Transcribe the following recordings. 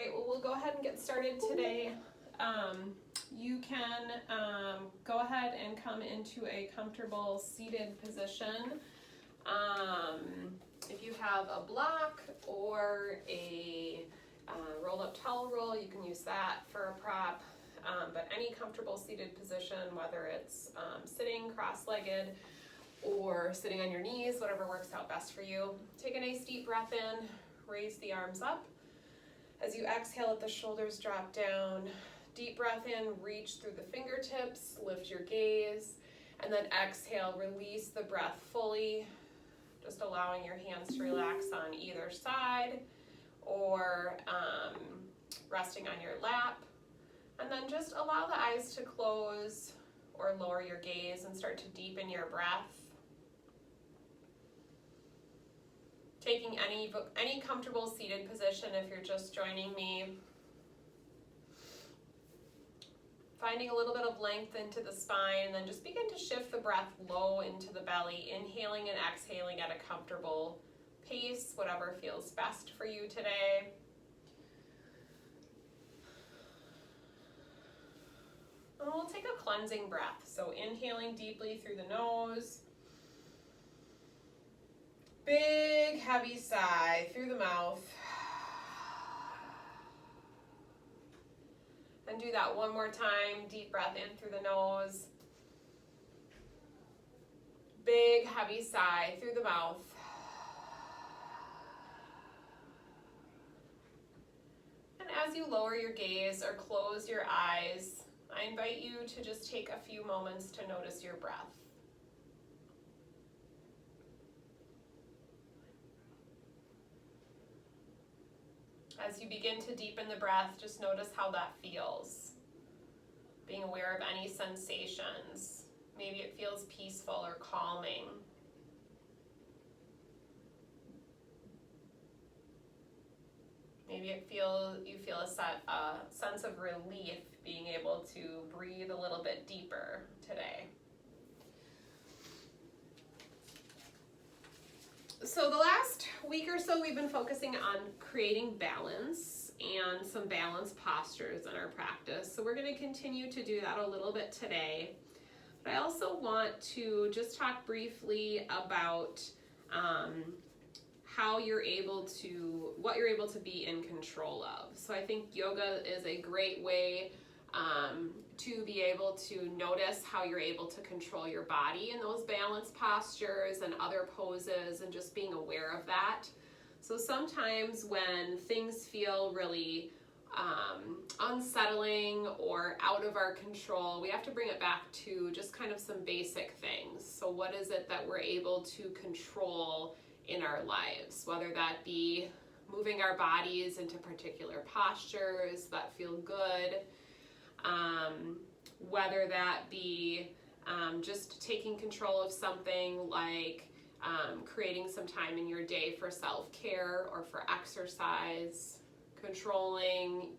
right, well, we'll go ahead and get started today. You can go ahead and come into a comfortable seated position. If you have a block or a rolled up towel roll, you can use that for a prop. But any comfortable seated position, whether it's sitting cross-legged or sitting on your knees, whatever works out best for you. Take a nice deep breath in, raise the arms up. As you exhale, let the shoulders drop down. Deep breath in, reach through the fingertips, lift your gaze, and then exhale, release the breath fully, just allowing your hands to relax on either side or resting on your lap. And then just allow the eyes to close or lower your gaze and start to deepen your breath. Taking any comfortable seated position if you're just joining me. Finding a little bit of length into the spine, and then just begin to shift the breath low into the belly, inhaling and exhaling at a comfortable pace, whatever feels best for you today. And we'll take a cleansing breath. So inhaling deeply through the nose. Big, heavy sigh through the mouth. And do that one more time. Deep breath in through the nose. Big, heavy sigh through the mouth. And as you lower your gaze or close your eyes, I invite you to just take a few moments to notice your breath. As you begin to deepen the breath, just notice how that feels. Being aware of any sensations. Maybe it feels peaceful or calming. Maybe you feel a sense of relief being able to breathe a little bit deeper today. So the last week or so, we've been focusing on creating balance and some balanced postures in our practice. So we're going to continue to do that a little bit today. But I also want to just talk briefly about what you're able to be in control of. So I think yoga is a great way to be able to notice how you're able to control your body in those balanced postures and other poses, and just being aware of that. So sometimes when things feel really unsettling or out of our control, we have to bring it back to just kind of some basic things. So what is it that we're able to control in our lives, whether that be moving our bodies into particular postures that feel good, whether that be just taking control of something like creating some time in your day for self-care or for exercise, controlling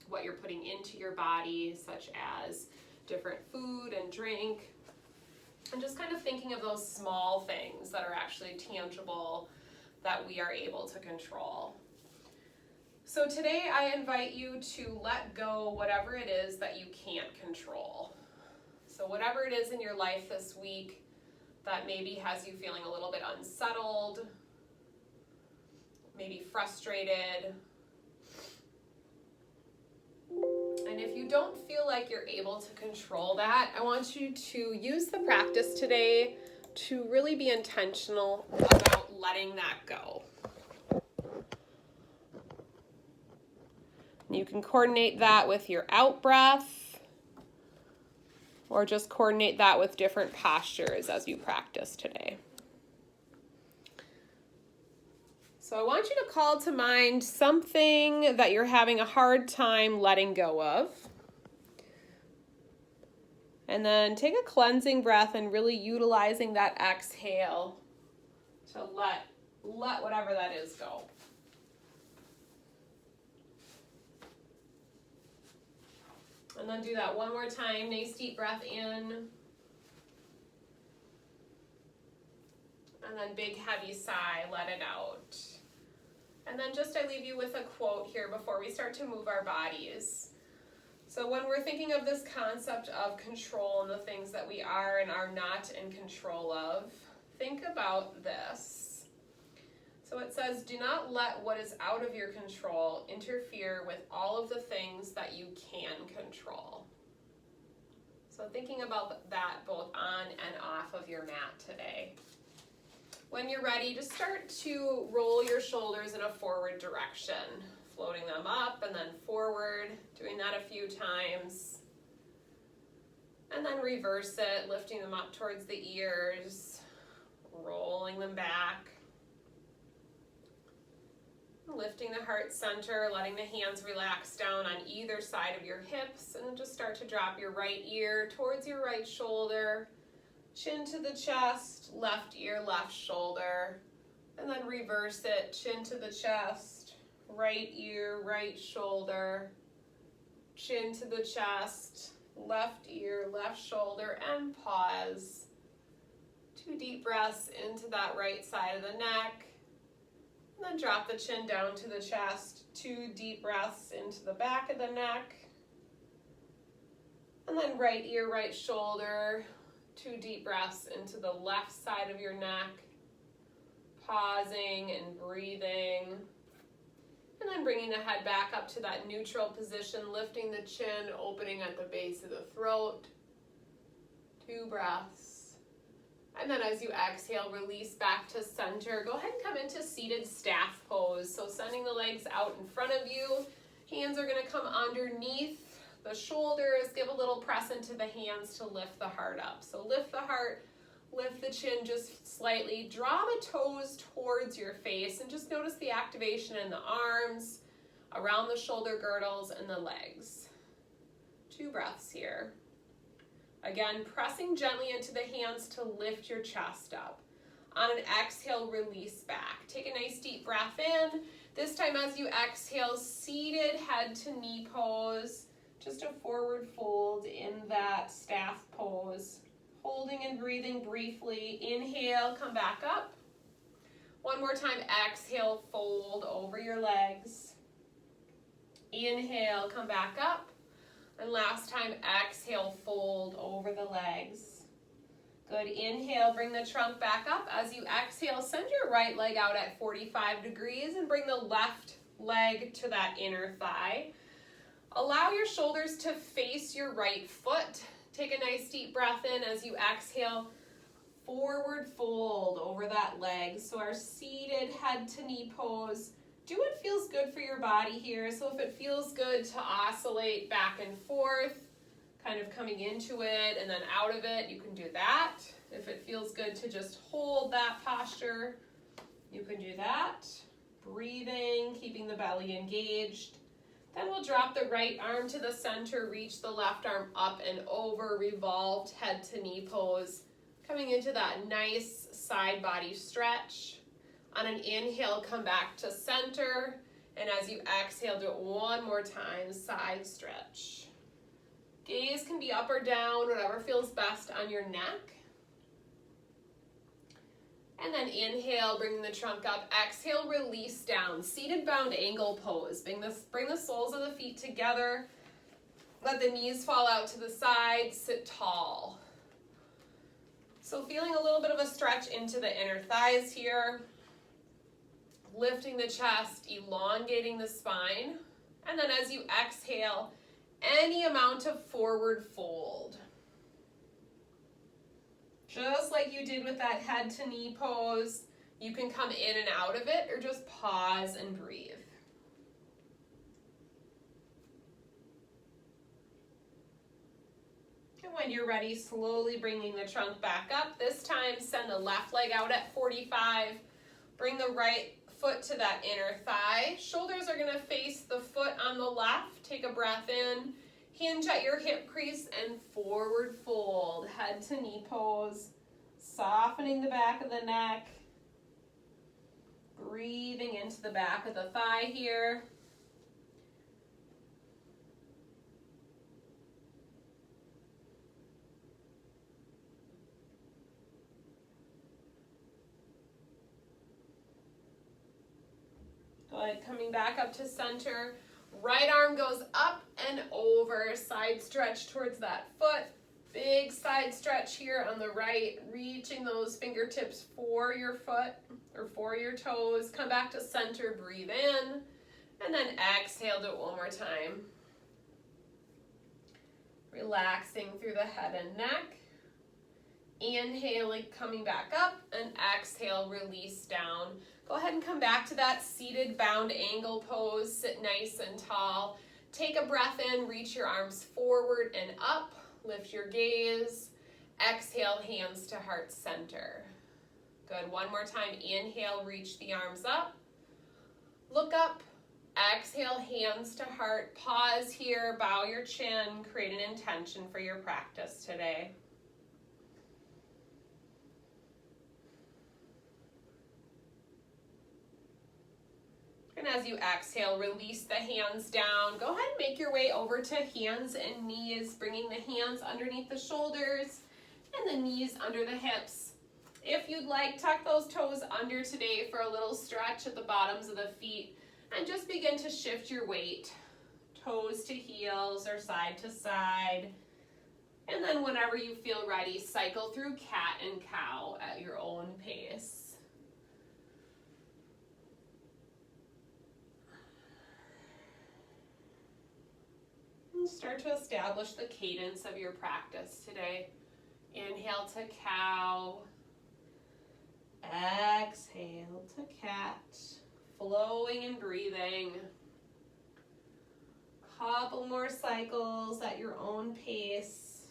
what you're putting into your body, such as different food and drink, and just kind of thinking of those small things that are actually tangible that we are able to control. So today I invite you to let go whatever it is that you can't control. So whatever it is in your life this week that maybe has you feeling a little bit unsettled, maybe frustrated. And if you don't feel like you're able to control that, I want you to use the practice today to really be intentional about letting that go. You can coordinate that with your out breath, or just coordinate that with different postures as you practice today. So I want you to call to mind something that you're having a hard time letting go of. And then take a cleansing breath and really utilizing that exhale to let whatever that is go. And then do that one more time. Nice deep breath in. And then big heavy sigh, let it out. And then just I leave you with a quote here before we start to move our bodies. So when we're thinking of this concept of control and the things that we are and are not in control of, think about this. So it says, do not let what is out of your control interfere with all of the things that you can control. So thinking about that both on and off of your mat today. When you're ready, just start to roll your shoulders in a forward direction, floating them up and then forward, doing that a few times. And then reverse it, lifting them up towards the ears, rolling them back. Lifting the heart center, letting the hands relax down on either side of your hips, and then just start to drop your right ear towards your right shoulder, chin to the chest, left ear, left shoulder, and then reverse it, chin to the chest, right ear, right shoulder, chin to the chest, left ear, left shoulder, and pause. 2 deep breaths into that right side of the neck. And then drop the chin down to the chest, 2 deep breaths into the back of the neck. And then right ear, right shoulder, 2 deep breaths into the left side of your neck. Pausing and breathing. And then bringing the head back up to that neutral position, lifting the chin, opening at the base of the throat. 2 breaths. And then as you exhale, release back to center. Go ahead and come into seated staff pose. So sending the legs out in front of you. Hands are going to come underneath the shoulders. Give a little press into the hands to lift the heart up. So lift the heart, lift the chin just slightly. Draw the toes towards your face and just notice the activation in the arms, around the shoulder girdles, and the legs. 2 breaths here. Again, pressing gently into the hands to lift your chest up. On an exhale, release back. Take a nice deep breath in. This time as you exhale, seated head to knee pose. Just a forward fold in that staff pose. Holding and breathing briefly. Inhale, come back up. One more time, exhale, fold over your legs. Inhale, come back up. And last time, exhale, fold over the legs. Good, inhale, bring the trunk back up. As you exhale, send your right leg out at 45 degrees and bring the left leg to that inner thigh. Allow your shoulders to face your right foot. Take a nice deep breath in as you exhale, forward fold over that leg. So our seated head to knee pose. Do what feels good for your body here. So if it feels good to oscillate back and forth, kind of coming into it and then out of it, you can do that. If it feels good to just hold that posture, you can do that. Breathing, keeping the belly engaged. Then we'll drop the right arm to the center, reach the left arm up and over, revolved head to knee pose. Coming into that nice side body stretch. On an inhale, come back to center. And as you exhale, do it one more time, side stretch. Gaze can be up or down, whatever feels best on your neck. And then inhale, bring the trunk up. Exhale, release down. Seated bound angle pose. Bring the soles of the feet together. Let the knees fall out to the side. Sit tall. So feeling a little bit of a stretch into the inner thighs here. Lifting the chest, elongating the spine. And then as you exhale, any amount of forward fold. Just like you did with that head to knee pose, you can come in and out of it or just pause and breathe. And when you're ready, slowly bringing the trunk back up. This time, send the left leg out at 45. Bring the right foot to that inner thigh. Shoulders are gonna face the foot on the left. Take a breath in. Hinge at your hip crease and forward fold. Head to knee pose. Softening the back of the neck. Breathing into the back of the thigh here. Good, coming back up to center. Right arm goes up and over, side stretch towards that foot. Big side stretch here on the right, reaching those fingertips for your foot or for your toes. Come back to center, breathe in, and then exhale, do it one more time. Relaxing through the head and neck. Inhaling, coming back up, and exhale, release down. Go ahead and come back to that seated bound angle pose. Sit nice and tall. Take a breath in, reach your arms forward and up. Lift your gaze. Exhale, hands to heart center. Good, one more time. Inhale, reach the arms up. Look up. Exhale, hands to heart. Pause here, bow your chin. Create an intention for your practice today. And as you exhale, release the hands down. Go ahead and make your way over to hands and knees, bringing the hands underneath the shoulders and the knees under the hips. If you'd like, tuck those toes under today for a little stretch at the bottoms of the feet, and just begin to shift your weight, toes to heels or side to side. And then whenever you feel ready, cycle through cat and cow at your own pace. Start to establish the cadence of your practice today. Inhale to cow. Exhale to cat. Flowing and breathing. Couple more cycles at your own pace.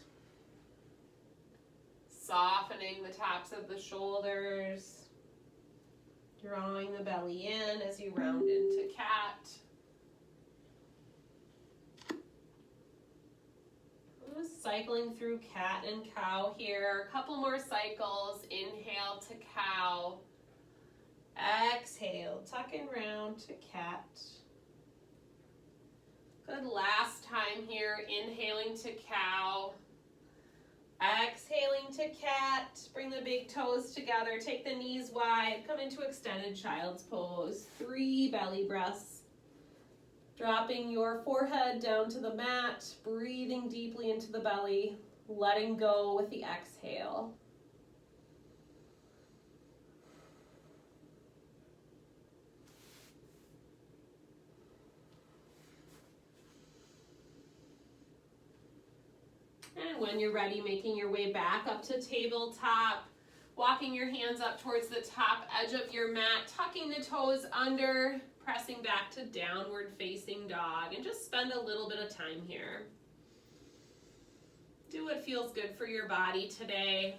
Softening the tops of the shoulders. Drawing the belly in as you round into cat. Cycling through cat and cow here. A couple more cycles. Inhale to cow. Exhale, tuck and round to cat. Good, last time here. Inhaling to cow. Exhaling to cat. Bring the big toes together. Take the knees wide. Come into extended child's pose. 3 belly breaths. Dropping your forehead down to the mat, breathing deeply into the belly, letting go with the exhale. And when you're ready, making your way back up to tabletop, walking your hands up towards the top edge of your mat, tucking the toes under, pressing back to downward facing dog, and just spend a little bit of time here. Do what feels good for your body today.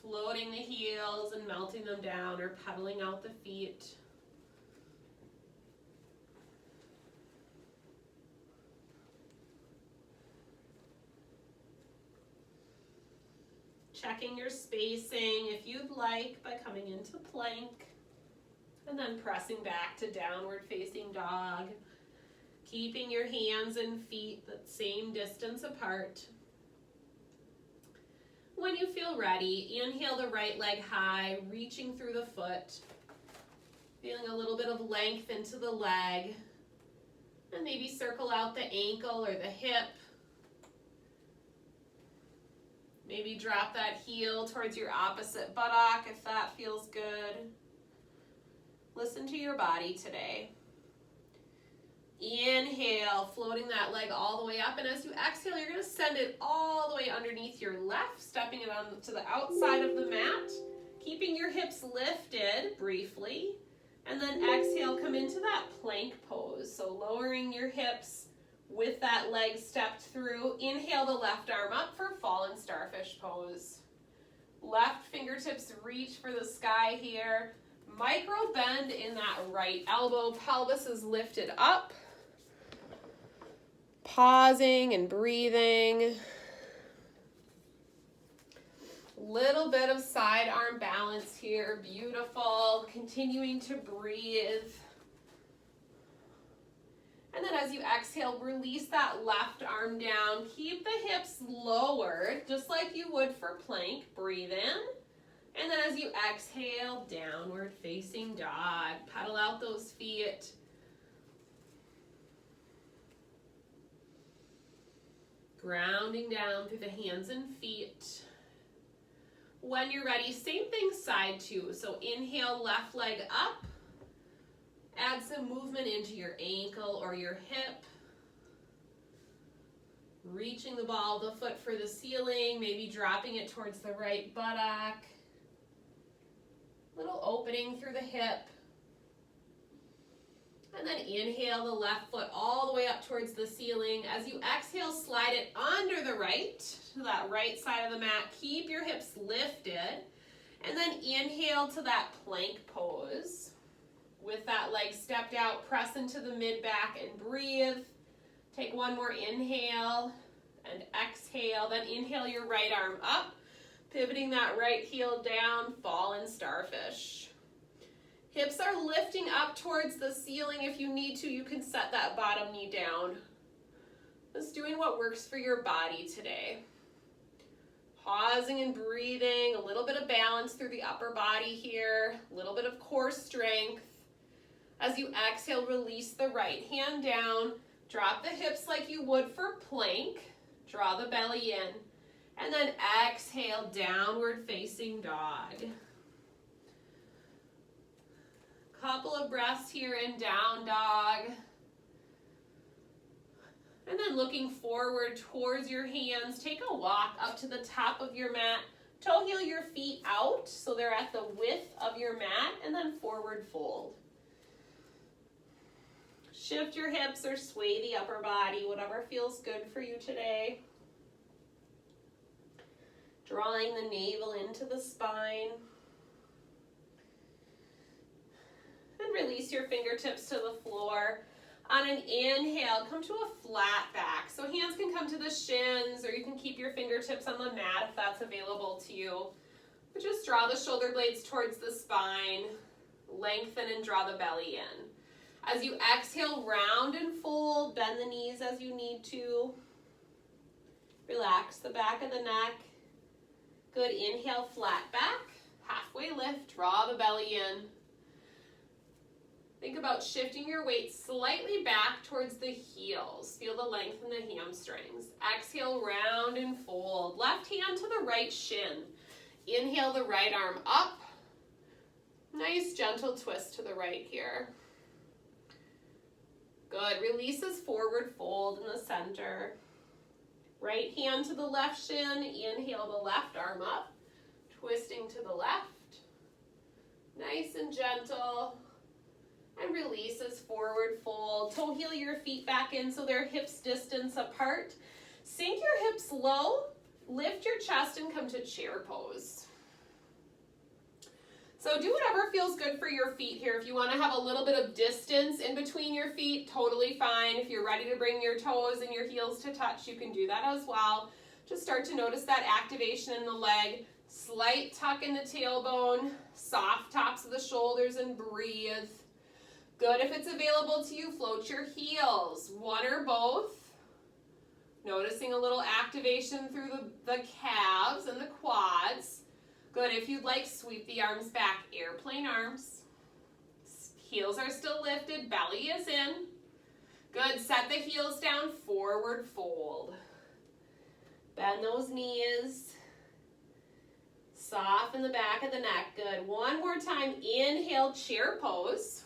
Floating the heels and melting them down or pedaling out the feet. Checking your spacing if you'd like by coming into plank and then pressing back to downward facing dog. Keeping your hands and feet the same distance apart. When you feel ready, inhale the right leg high, reaching through the foot. Feeling a little bit of length into the leg. And maybe circle out the ankle or the hip. Maybe drop that heel towards your opposite buttock if that feels good. Listen to your body today. Inhale, floating that leg all the way up. And as you exhale, you're going to send it all the way underneath your left, stepping it on to the outside of the mat. Keeping your hips lifted briefly. And then exhale, come into that plank pose. So lowering your hips with that leg stepped through. Inhale the left arm up for fallen starfish pose. Left fingertips reach for the sky here. Micro bend in that right elbow. Pelvis is lifted up. Pausing and breathing. Little bit of side arm balance here. Beautiful. Continuing to breathe. And then as you exhale, release that left arm down. Keep the hips lowered, just like you would for plank. Breathe in And then as you exhale, downward facing dog. Pedal out those feet. Grounding down through the hands and feet. When you're ready, same thing side two. So inhale, left leg up. Add some movement into your ankle or your hip. Reaching the ball of the foot for the ceiling, maybe dropping it towards the right buttock. Little opening through the hip. And then inhale the left foot all the way up towards the ceiling. As you exhale, slide it under the right, to that right side of the mat. Keep your hips lifted. And then inhale to that plank pose. With that leg stepped out, press into the mid-back and breathe. Take one more inhale and exhale. Then inhale your right arm up, pivoting that right heel down, fallen starfish. Hips are lifting up towards the ceiling. If you need to, you can set that bottom knee down. Just doing what works for your body today. Pausing and breathing, a little bit of balance through the upper body here, a little bit of core strength. As you exhale, release the right hand down. Drop the hips like you would for plank. Draw the belly in. And then exhale, downward facing dog. Couple of breaths here in down dog. And then looking forward towards your hands, take a walk up to the top of your mat. Toe heel your feet out so they're at the width of your mat, and then forward fold. Shift your hips or sway the upper body, whatever feels good for you today. Drawing the navel into the spine. And release your fingertips to the floor. On an inhale, come to a flat back. So hands can come to the shins, or you can keep your fingertips on the mat if that's available to you. But just draw the shoulder blades towards the spine. Lengthen and draw the belly in. As you exhale, round and fold. Bend the knees as you need to. Relax the back of the neck. Good, inhale, flat back. Halfway lift, draw the belly in. Think about shifting your weight slightly back towards the heels. Feel the length in the hamstrings. Exhale, round and fold. Left hand to the right shin. Inhale the right arm up. Nice gentle twist to the right here. Good, releases forward fold in the center. Right hand to the left shin. Inhale the left arm up. Twisting to the left. Nice and gentle. And releases forward fold. Toe heel your feet back in so they're hips distance apart. Sink your hips low. Lift your chest and come to chair pose. So do whatever feels good for your feet here. If you want to have a little bit of distance in between your feet, totally fine. If you're ready to bring your toes and your heels to touch, you can do that as well. Just start to notice that activation in the leg. Slight tuck in the tailbone. Soft tops of the shoulders and breathe. Good, if it's available to you, float your heels, one or both. Noticing a little activation through the calves and the quads. Good, if you'd like, sweep the arms back, airplane arms. Heels are still lifted, belly is in. Good, set the heels down, forward fold. Bend those knees. Soften the back of the neck, good. One more time, inhale, chair pose.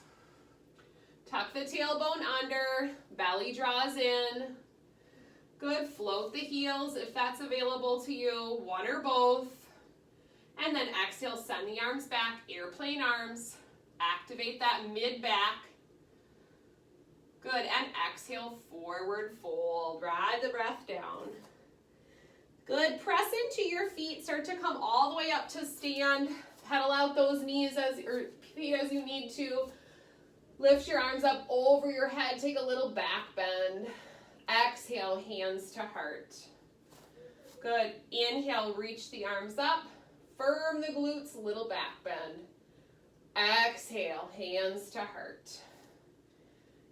Tuck the tailbone under, belly draws in. Good, float the heels if that's available to you, one or both. And then exhale, send the arms back, airplane arms. Activate that mid-back. Good, and exhale, forward fold. Ride the breath down. Good, press into your feet, start to come all the way up to stand. Pedal out those knees or feet as you need to. Lift your arms up over your head. Take a little back bend. Exhale, hands to heart. Good. Inhale, reach the arms up. Firm the glutes, little back bend. Exhale, hands to heart.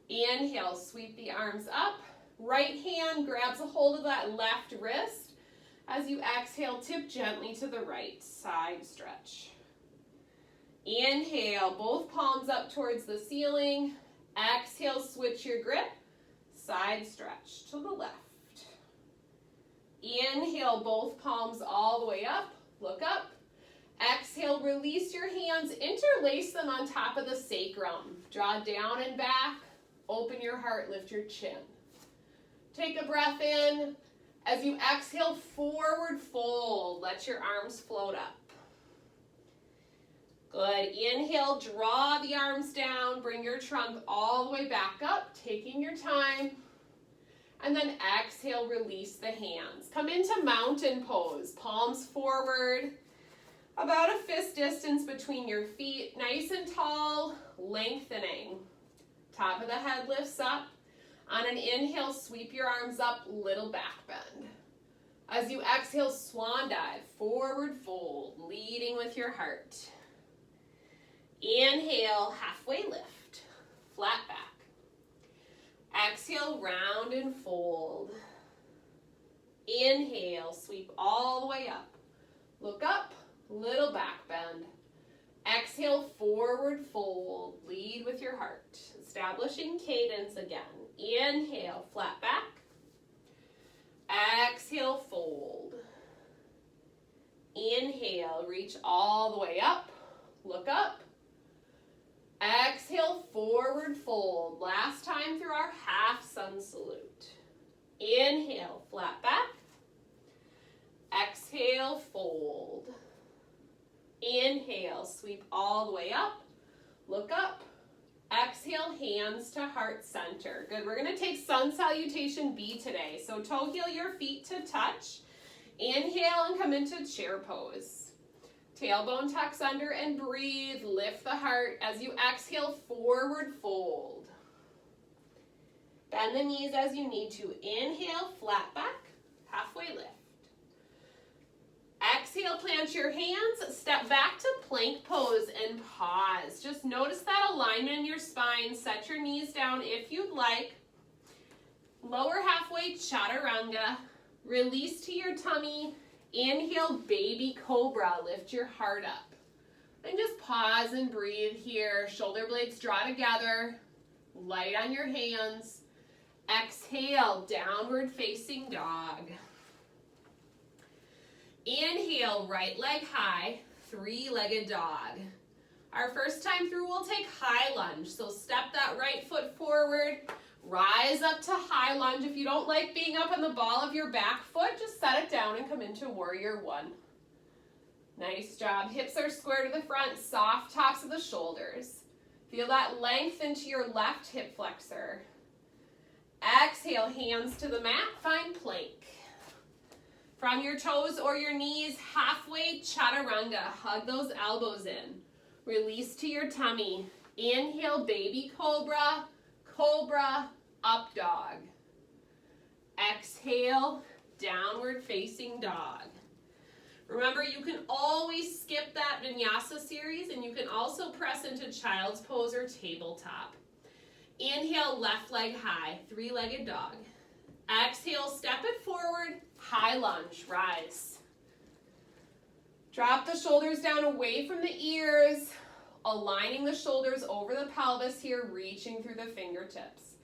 Inhale, sweep the arms up. Right hand grabs a hold of that left wrist. As you exhale, tip gently to the right, side stretch. Inhale, both palms up towards the ceiling. Exhale, switch your grip, side stretch to the left. Inhale, both palms all the way up, look up. Exhale, release your hands, interlace them on top of the sacrum. Draw down and back, open your heart, lift your chin. Take a breath in. As you exhale, forward fold. Let your arms float up. Good. Inhale, draw the arms down. Bring your trunk all the way back up, taking your time. And then exhale, release the hands. Come into mountain pose. Palms forward. About a fist distance between your feet. Nice and tall, lengthening. Top of the head lifts up. On an inhale, sweep your arms up, little back bend. As you exhale, swan dive, forward fold, leading with your heart. Inhale, halfway lift, flat back. Exhale, round and fold. Inhale, sweep all the way up. Look up, little back bend. Exhale, forward fold, lead with your heart. Establishing cadence again. Inhale, flat back. Exhale, fold. Inhale, reach all the way up. Look up. Exhale, forward fold. Last time through our half sun salute. Inhale, flat back. Exhale, fold. Inhale, sweep all the way up. Look up. Exhale, hands to heart center. Good, we're gonna take sun salutation B today. So toe heel your feet to touch. Inhale and come into chair pose. Tailbone tucks under and breathe. Lift the heart. As you exhale, forward fold. Bend the knees as you need to. Inhale, flat back, halfway lift. Exhale, plant your hands, step back to plank pose and pause. Just notice that alignment in your spine. Set your knees down if you'd like. Lower halfway, chaturanga. Release to your tummy. Inhale, baby cobra. Lift your heart up. And just pause and breathe here. Shoulder blades draw together. Light on your hands. Exhale, downward facing dog. Inhale, right leg high, three-legged dog. Our first time through, we'll take high lunge. So step that right foot forward, rise up to high lunge. If you don't like being up on the ball of your back foot, just set it down and come into warrior one. Nice job. Hips are square to the front, soft tops of the shoulders. Feel that length into your left hip flexor. Exhale, hands to the mat, find plank. From your toes or your knees, halfway chaturanga. Hug those elbows in. Release to your tummy. Inhale, baby cobra, cobra, up dog. Exhale, downward facing dog. Remember, you can always skip that vinyasa series, and you can also press into child's pose or tabletop. Inhale, left leg high, three-legged dog. Exhale, step it forward, high lunge, rise. Drop the shoulders down away from the ears, aligning the shoulders over the pelvis here, reaching through the fingertips.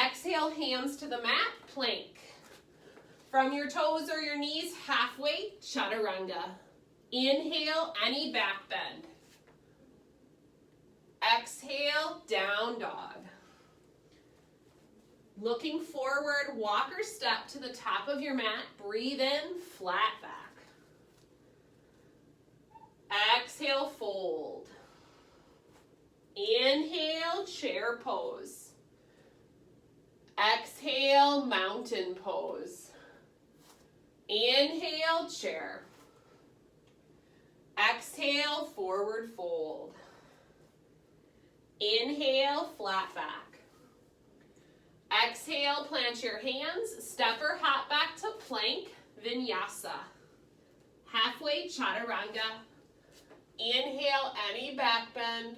Exhale, hands to the mat, plank. From your toes or your knees, halfway, chaturanga. Inhale, any back bend. Exhale, down dog. Looking forward, walk or step to the top of your mat. Breathe in, flat back. Exhale, fold. Inhale, chair pose. Exhale, mountain pose. Inhale, chair. Exhale, forward fold. Inhale, flat back. Exhale, plant your hands, step or hop back to plank, vinyasa. Halfway, chaturanga. Inhale, any back bend.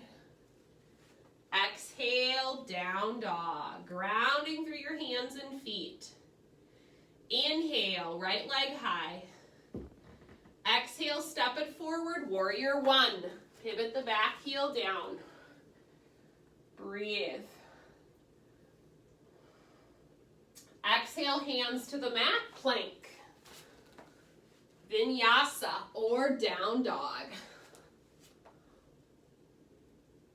Exhale, down dog, grounding through your hands and feet. Inhale, right leg high, Exhale, step it forward, warrior one. Pivot the back heel down. Breathe. Exhale, hands to the mat, plank. Vinyasa or down dog.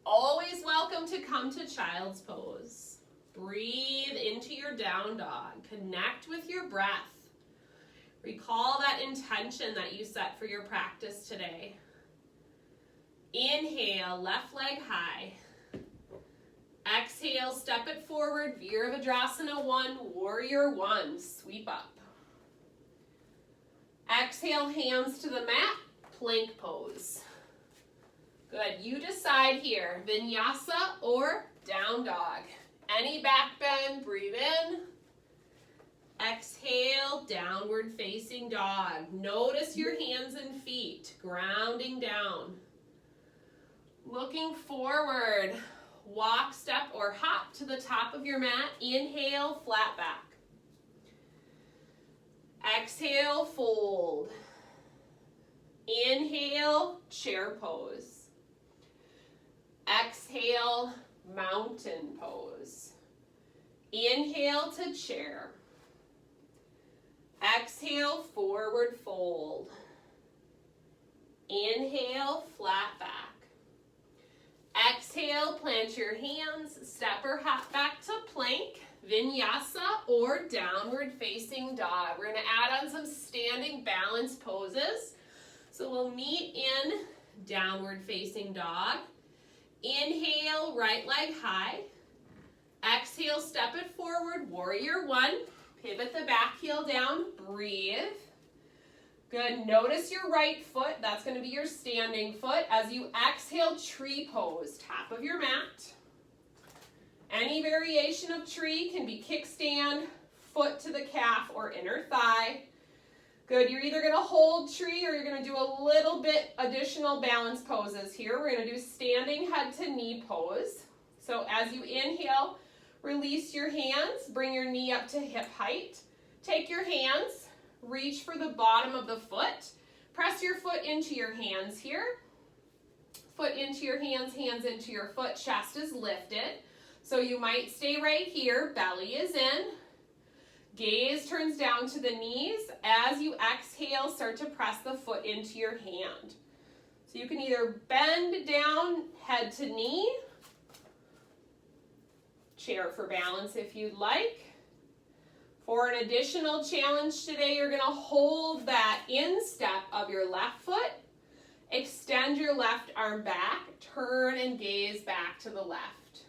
Always welcome to come to child's pose. Breathe into your down dog. Connect with your breath. Recall that intention that you set for your practice today. Inhale, left leg high. Exhale, step it forward, Virabhadrasana 1, warrior 1, sweep up. Exhale, hands to the mat, plank pose. Good, you decide here, vinyasa or down dog. Any back bend, breathe in. Exhale, downward facing dog. Notice your hands and feet, grounding down. Looking forward, walk, step, or hop to the top of your mat. Inhale, flat back. Exhale, fold. Inhale, chair pose. Exhale, mountain pose. Inhale to chair. Exhale, forward fold. Inhale, flat back. Exhale, plant your hands, step or hop back to plank, vinyasa or downward facing dog. We're gonna add on some standing balance poses. So we'll meet in downward facing dog. Inhale, right leg high. Exhale, step it forward, warrior 1. Pivot the back heel down, breathe. Good, notice your right foot, that's gonna be your standing foot. As you exhale, tree pose, top of your mat. Any variation of tree can be kickstand, foot to the calf, or inner thigh. Good, you're either gonna hold tree or you're gonna do a little bit additional balance poses here. We're gonna do standing head to knee pose. So as you inhale, release your hands, bring your knee up to hip height. Take your hands, reach for the bottom of the foot. Press your foot into your hands here. Foot into your hands, hands into your foot, chest is lifted. So you might stay right here, belly is in. Gaze turns down to the knees. As you exhale, start to press the foot into your hand. So you can either bend down, head to knee, chair for balance if you'd like. For an additional challenge today, you're gonna hold that instep of your left foot, extend your left arm back, turn and gaze back to the left.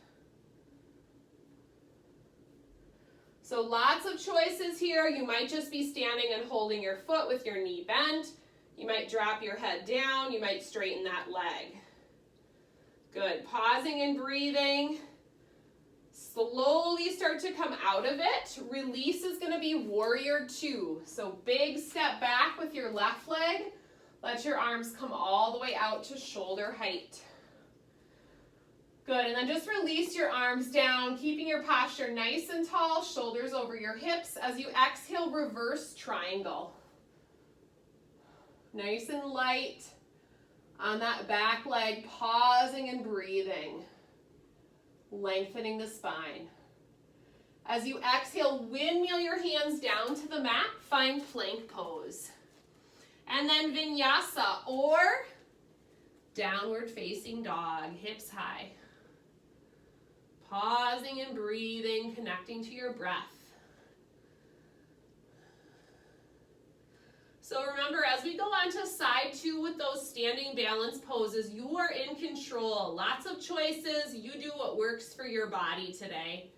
So lots of choices here. You might just be standing and holding your foot with your knee bent. You might drop your head down. You might straighten that leg. Good, pausing and breathing. Slowly start to come out of it. Release is gonna be warrior 2. So big step back with your left leg. Let your arms come all the way out to shoulder height. Good, and then just release your arms down, keeping your posture nice and tall, shoulders over your hips. As you exhale, reverse triangle. Nice and light on that back leg, pausing and breathing. Lengthening the spine. As you exhale, windmill your hands down to the mat, find plank pose. And then vinyasa or downward facing dog, hips high. Pausing and breathing, connecting to your breath. So remember, as we go on to side 2 with those standing balance poses, you are in control. Lots of choices. You do what works for your body today.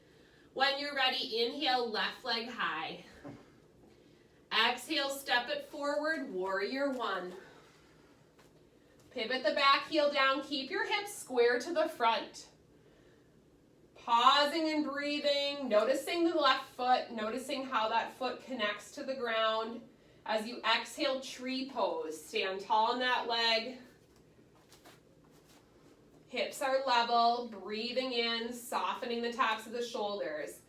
When you're ready, inhale, left leg high. Exhale, step it forward, warrior 1. Pivot the back heel down, keep your hips square to the front. Pausing and breathing, noticing the left foot, noticing how that foot connects to the ground. As you exhale, tree pose. Stand tall on that leg. Hips are level, breathing in, softening the tops of the shoulders.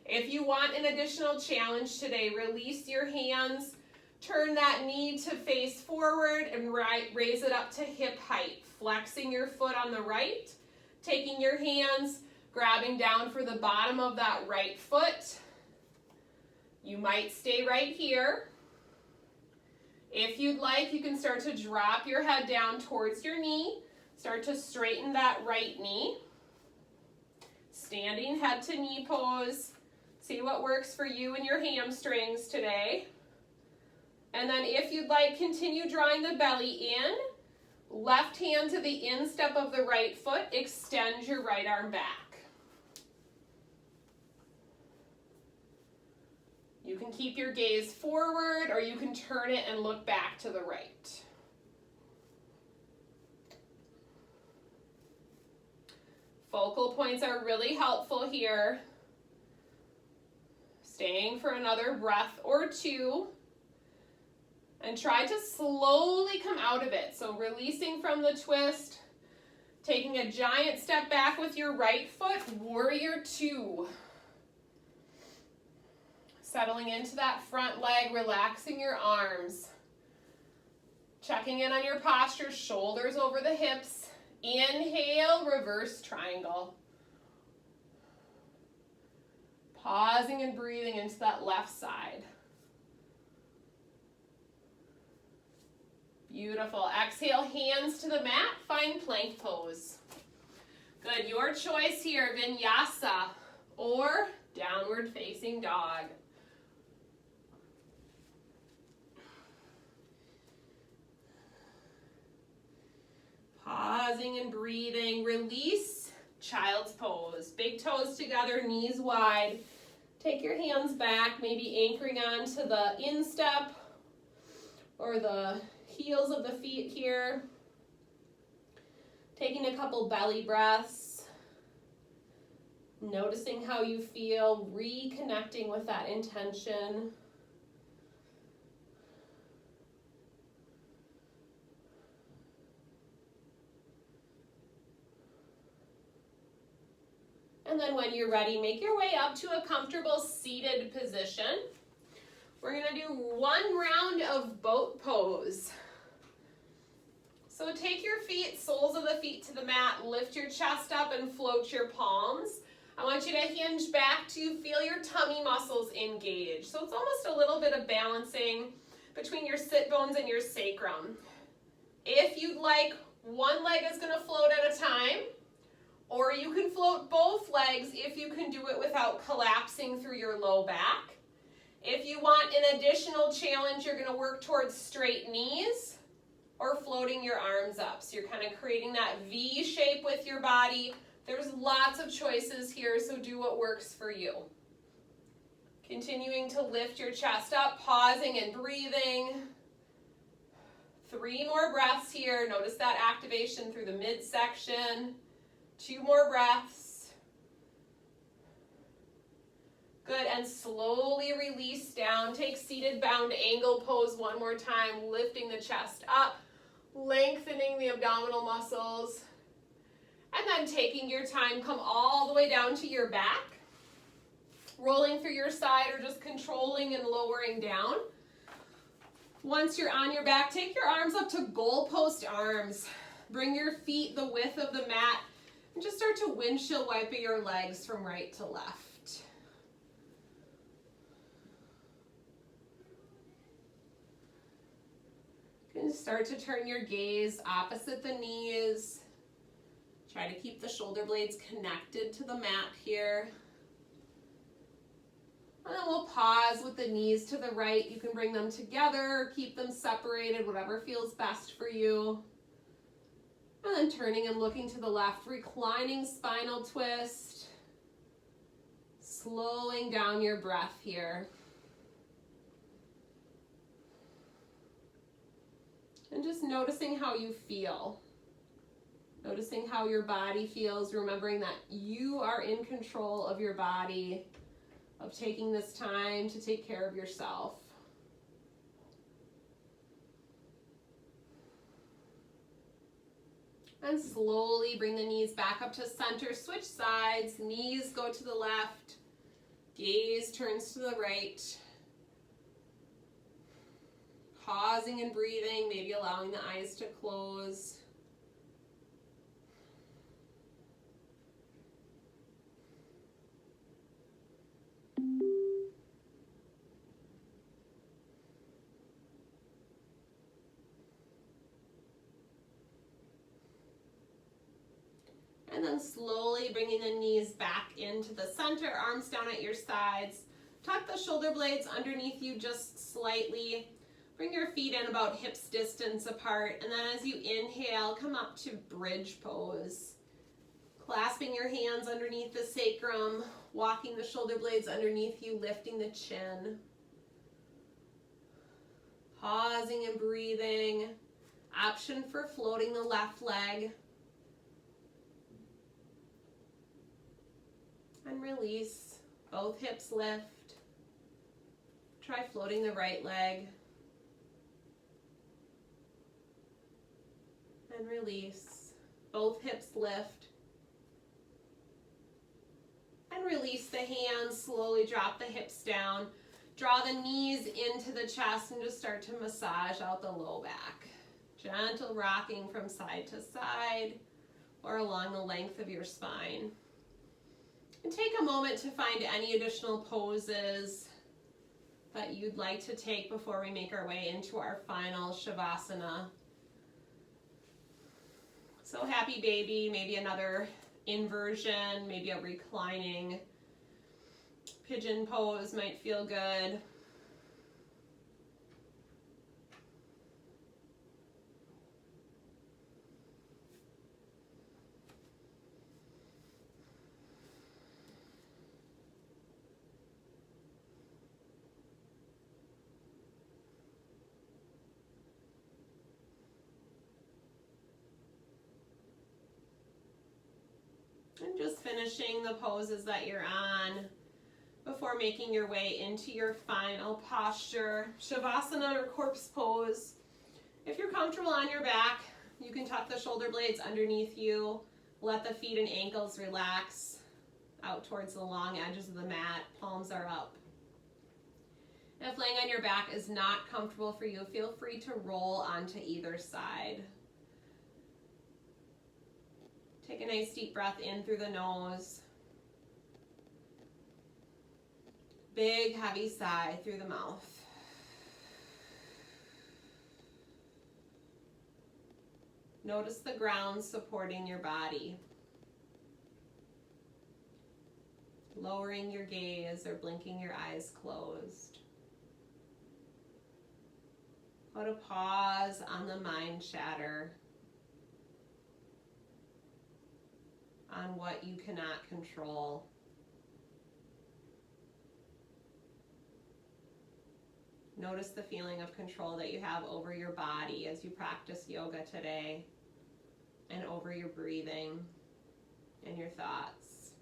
If you want an additional challenge today, release your hands, Turn that knee to face forward and raise it up to hip height. Flexing your foot on the right, taking your hands, grabbing down for the bottom of that right foot. You might stay right here. If you'd like, you can start to drop your head down towards your knee. Start to straighten that right knee. Standing head to knee pose. See what works for you and your hamstrings today. And then if you'd like, continue drawing the belly in. Left hand to the instep of the right foot. Extend your right arm back. You can keep your gaze forward or you can turn it and look back to the right. Focal points are really helpful here. Staying for another breath or two. And try to slowly come out of it. So releasing from the twist, taking a giant step back with your right foot, warrior two. Settling into that front leg, relaxing your arms. Checking in on your posture, shoulders over the hips. Inhale, reverse triangle. Pausing and breathing into that left side. Beautiful. Exhale, hands to the mat, find plank pose. Good, your choice here, vinyasa or downward facing dog. Pausing and breathing, release, child's pose. Big toes together, knees wide. Take your hands back, maybe anchoring onto the instep or the heels of the feet here. Taking a couple belly breaths. Noticing how you feel, reconnecting with that intention. And then when you're ready, make your way up to a comfortable seated position. We're gonna do one round of boat pose. So take your feet, soles of the feet to the mat, lift your chest up and float your palms. I want you to hinge back to feel your tummy muscles engage. So it's almost a little bit of balancing between your sit bones and your sacrum. If you'd like, one leg is gonna float at a time, or you can float both legs if you can do it without collapsing through your low back. If you want an additional challenge, you're gonna work towards straight knees or floating your arms up. So you're kind of creating that V shape with your body. There's lots of choices here, so do what works for you. Continuing to lift your chest up, pausing and breathing. 3 more breaths here. Notice that activation through the midsection. 2 more breaths. Good, and slowly release down. Take seated bound angle pose one more time, lifting the chest up, lengthening the abdominal muscles, and then taking your time, come all the way down to your back, rolling through your side or just controlling and lowering down. Once you're on your back, take your arms up to goalpost arms. Bring your feet the width of the mat and just start to windshield wipe your legs from right to left. You can start to turn your gaze opposite the knees. Try to keep the shoulder blades connected to the mat here. And then we'll pause with the knees to the right. You can bring them together, keep them separated, whatever feels best for you. And then turning and looking to the left, reclining spinal twist. Slowing down your breath here. And just noticing how you feel. Noticing how your body feels, remembering that you are in control of your body, of taking this time to take care of yourself. And slowly bring the knees back up to center, switch sides, knees go to the left, gaze turns to the right. pausing and breathing, maybe allowing the eyes to close. And then slowly bringing the knees back into the center, arms down at your sides. Tuck the shoulder blades underneath you just slightly. Bring your feet in about hips distance apart. And then as you inhale, come up to bridge pose. Clasping your hands underneath the sacrum, walking the shoulder blades underneath you, lifting the chin. Pausing and breathing. Option for floating the left leg. And release. Both hips lift. Try floating the right leg. And release. Both hips lift. And release the hands. Slowly drop the hips down. Draw the knees into the chest and just start to massage out the low back. Gentle rocking from side to side or along the length of your spine. And take a moment to find any additional poses that you'd like to take before we make our way into our final Shavasana. So happy baby, maybe another inversion, maybe a reclining pigeon pose might feel good. And just finishing the poses that you're on before making your way into your final posture. Shavasana or corpse pose. If you're comfortable on your back, you can tuck the shoulder blades underneath you. Let the feet and ankles relax out towards the long edges of the mat. Palms are up. If laying on your back is not comfortable for you, feel free to roll onto either side. Take a nice deep breath in through the nose. Big, heavy sigh through the mouth. Notice the ground supporting your body. Lowering your gaze or blinking your eyes closed. Put a pause on the mind chatter, on what you cannot control. Notice the feeling of control that you have over your body as you practice yoga today, and over your breathing and your thoughts.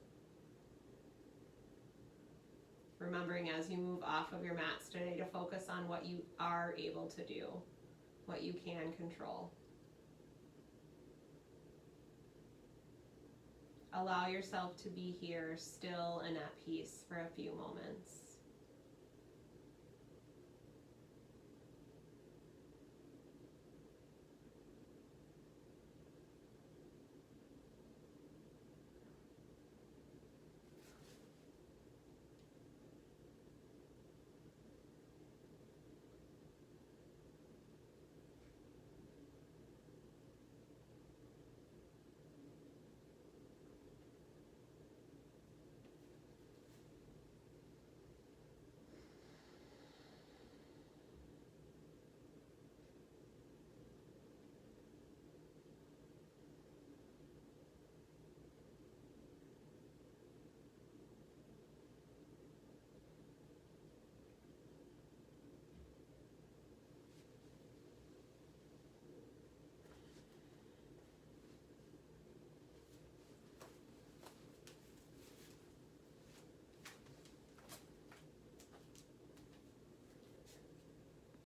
Remembering as you move off of your mats today to focus on what you are able to do, what you can control. Allow yourself to be here, still and at peace for a few moments.